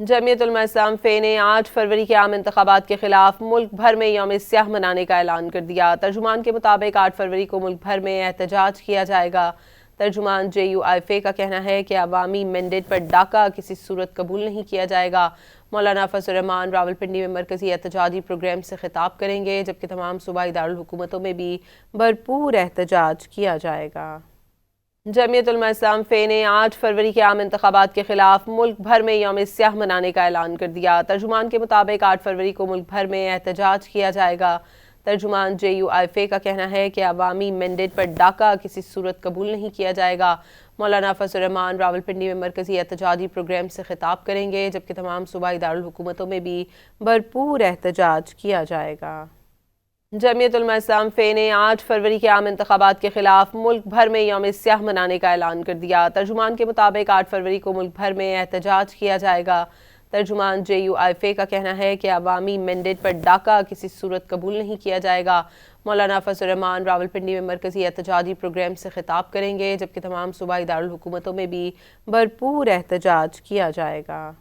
جمعیت علماء اسلام فے نے 8 فروری کے عام انتخابات کے خلاف ملک بھر میں یوم سیاہ منانے کا اعلان کر دیا۔ ترجمان کے مطابق 8 فروری کو ملک بھر میں احتجاج کیا جائے گا۔ ترجمان JUI کا کہنا ہے کہ عوامی مینڈیٹ پر ڈاکہ کسی صورت قبول نہیں کیا جائے گا۔ مولانا فضل الرحمان راولپنڈی میں مرکزی احتجاجی پروگرام سے خطاب کریں گے، جبکہ تمام صوبائی دارالحکومتوں میں بھی بھرپور احتجاج کیا جائے گا۔ جمعیت علماء اسلام فے نے 8 فروری کے عام انتخابات کے خلاف ملک بھر میں یوم سیاہ منانے کا اعلان کر دیا۔ ترجمان کے مطابق 8 فروری کو ملک بھر میں احتجاج کیا جائے گا۔ ترجمان JUI کا کہنا ہے کہ عوامی مینڈیٹ پر ڈاکہ کسی صورت قبول نہیں کیا جائے گا۔ مولانا فضل الرحمان راولپنڈی میں مرکزی احتجاجی پروگرام سے خطاب کریں گے، جبکہ تمام صوبائی دارالحکومتوں میں بھی بھرپور احتجاج کیا جائے گا۔ جمعیت علماء اسلام فے نے 8 فروری کے عام انتخابات کے خلاف ملک بھر میں یوم سیاہ منانے کا اعلان کر دیا۔ ترجمان کے مطابق 8 فروری کو ملک بھر میں احتجاج کیا جائے گا۔ ترجمان JUI کا کہنا ہے کہ عوامی مینڈیٹ پر ڈاکہ کسی صورت قبول نہیں کیا جائے گا۔ مولانا فضل الرحمان راولپنڈی میں مرکزی احتجاجی پروگرام سے خطاب کریں گے، جبکہ تمام صوبائی دارالحکومتوں میں بھی بھرپور احتجاج کیا جائے گا۔